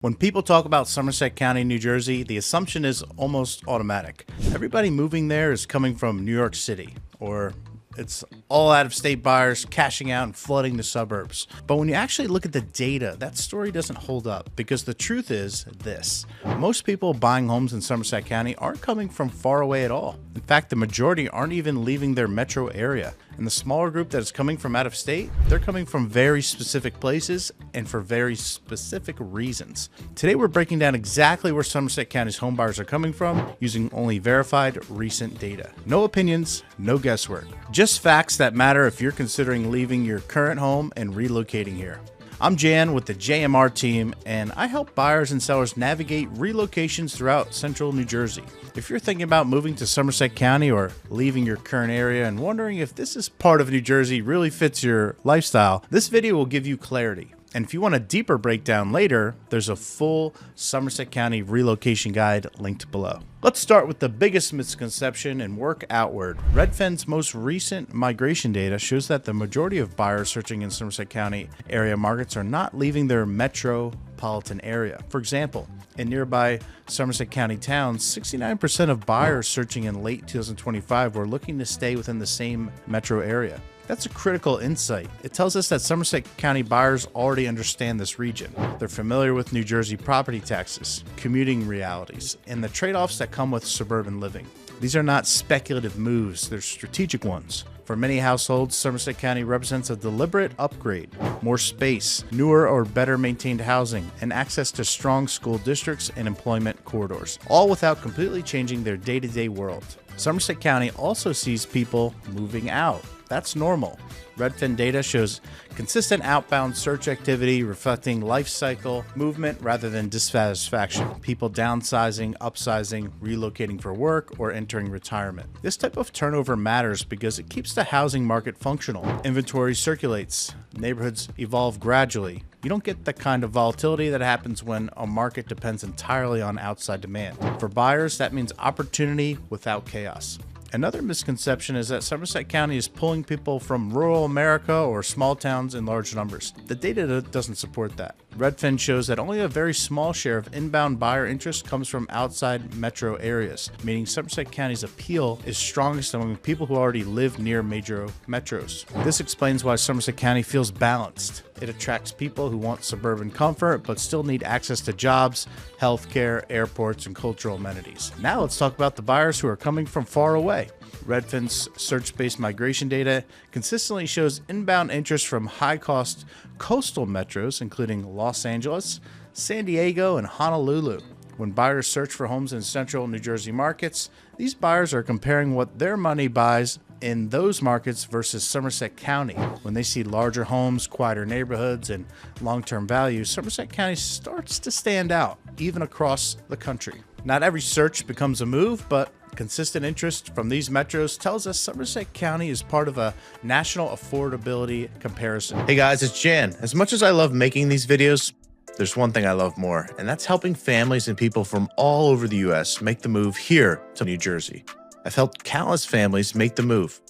When people talk about Somerset County, New Jersey, the assumption is almost automatic. Everybody moving there is coming from New York City, or it's all out-of-state buyers cashing out and flooding the suburbs. But when you actually look at the data, that story doesn't hold up, because the truth is this. Most people buying homes in Somerset County aren't coming from far away at all. In fact, the majority aren't even leaving their metro area. And the smaller group that is coming from out of state, they're coming from very specific places and for very specific reasons. Today, we're breaking down exactly where Somerset County's home buyers are coming from using only verified recent data. No opinions, no guesswork. Just facts that matter if you're considering leaving your current home and relocating here. I'm Jan with the JMR team, and I help buyers and sellers navigate relocations throughout central New Jersey. If you're thinking about moving to Somerset County or leaving your current area and wondering if this is part of New Jersey really fits your lifestyle, this video will give you clarity. And if you want a deeper breakdown later, there's a full Somerset County relocation guide linked below. Let's start with the biggest misconception and work outward. Redfin's most recent migration data shows that the majority of buyers searching in Somerset County area markets are not leaving their metropolitan area. For example, in nearby Somerset County towns, 69% of buyers searching in late 2025 were looking to stay within the same metro area. That's a critical insight. It tells us that Somerset County buyers already understand this region. They're familiar with New Jersey property taxes, commuting realities, and the trade-offs that come with suburban living. These are not speculative moves, they're strategic ones. For many households, Somerset County represents a deliberate upgrade. More space, newer or better maintained housing, and access to strong school districts and employment corridors, all without completely changing their day-to-day world. Somerset County also sees people moving out. That's normal. Redfin data shows consistent outbound search activity reflecting life cycle movement rather than dissatisfaction. People downsizing, upsizing, relocating for work, or entering retirement. This type of turnover matters because it keeps the housing market functional. Inventory circulates. Neighborhoods evolve gradually. You don't get the kind of volatility that happens when a market depends entirely on outside demand. For buyers, that means opportunity without chaos. Another misconception is that Somerset County is pulling people from rural America or small towns in large numbers. The data doesn't support that. Redfin shows that only a very small share of inbound buyer interest comes from outside metro areas, meaning Somerset County's appeal is strongest among people who already live near major metros. This explains why Somerset County feels balanced. It attracts people who want suburban comfort but still need access to jobs, healthcare, airports, and cultural amenities. Now let's talk about the buyers who are coming from far away. Redfin's search-based migration data consistently shows inbound interest from high-cost coastal metros, including Los Angeles, San Diego, and Honolulu. When buyers search for homes in central New Jersey markets, these buyers are comparing what their money buys in those markets versus Somerset County. When they see larger homes, quieter neighborhoods, and long-term value, Somerset County starts to stand out, even across the country. Not every search becomes a move, but consistent interest from these metros tells us Somerset County is part of a national affordability comparison. Hey guys, it's Jan. As much as I love making these videos, there's one thing I love more, and that's helping families and people from all over the US make the move here to New Jersey. I've helped countless families make the move.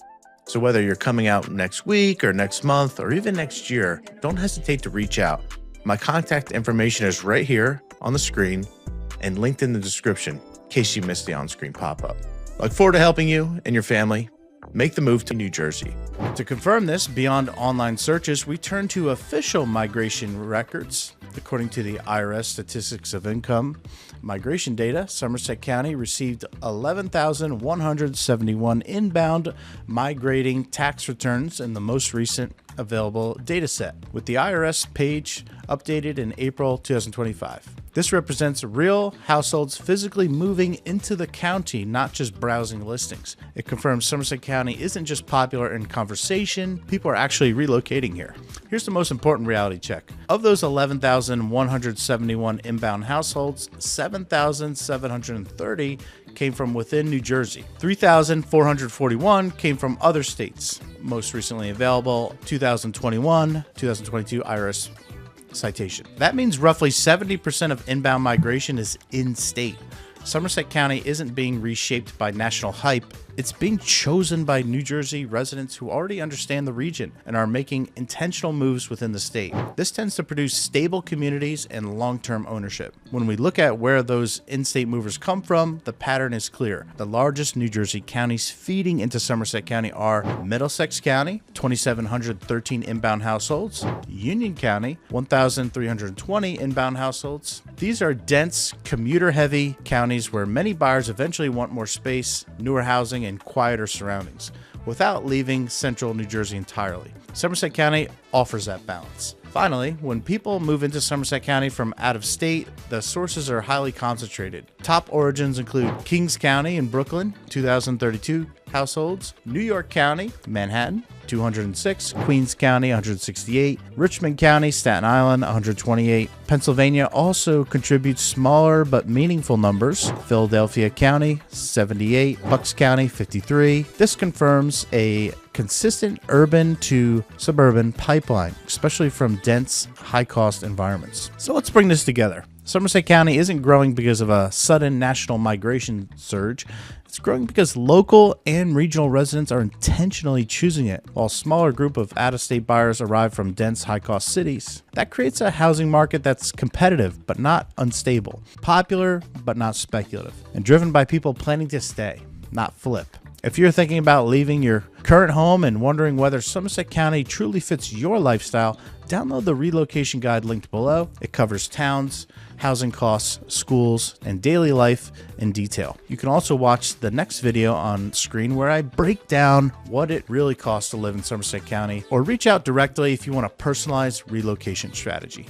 So whether you're coming out next week or next month or even next year, don't hesitate to reach out. My contact information is right here on the screen and linked in the description in case you missed the on-screen pop-up. I look forward to helping you and your family make the move to New Jersey. To confirm this, beyond online searches, we turn to official migration records. According to the IRS Statistics of Income migration data, Somerset County received 11,171 inbound migrating tax returns in the most recent available data set, with the IRS page updated in April 2025. This represents real households physically moving into the county, not just browsing listings. It confirms Somerset County isn't just popular in conversation, people are actually relocating here. Here's the most important reality check. Of those 11,171 inbound households, 7,730 came from within New Jersey. 3,441 came from other states. Most recently available 2021-2022 IRS citation. That means roughly 70% of inbound migration is in-state. Somerset County isn't being reshaped by national hype, It's being chosen by New Jersey residents who already understand the region and are making intentional moves within the state. This tends to produce stable communities and long-term ownership. When we look at where those in-state movers come from, the pattern is clear. The largest New Jersey counties feeding into Somerset County are Middlesex County, 2,713 inbound households, Union County, 1,320 inbound households. These are dense, commuter-heavy counties where many buyers eventually want more space, newer housing, and quieter surroundings, without leaving central New Jersey entirely. Somerset County offers that balance. Finally, when people move into Somerset County from out of state, the sources are highly concentrated. Top origins include Kings County in Brooklyn, 2,032 households, New York County, Manhattan, 206, Queens County, 168, Richmond County, Staten Island, 128. Pennsylvania also contributes smaller but meaningful numbers. Philadelphia County, 78, Bucks County, 53. This confirms a consistent urban to suburban pipeline, especially from dense, high-cost environments. So let's bring this together. Somerset County isn't growing because of a sudden national migration surge. It's growing because local and regional residents are intentionally choosing it, while a smaller group of out-of-state buyers arrive from dense, high-cost cities. That creates a housing market that's competitive but not unstable, popular but not speculative, and driven by people planning to stay, not flip. If you're thinking about leaving your current home and wondering whether Somerset County truly fits your lifestyle, download the relocation guide linked below. It covers towns, housing costs, schools, and daily life in detail. You can also watch the next video on screen where I break down what it really costs to live in Somerset County, or reach out directly if you want a personalized relocation strategy.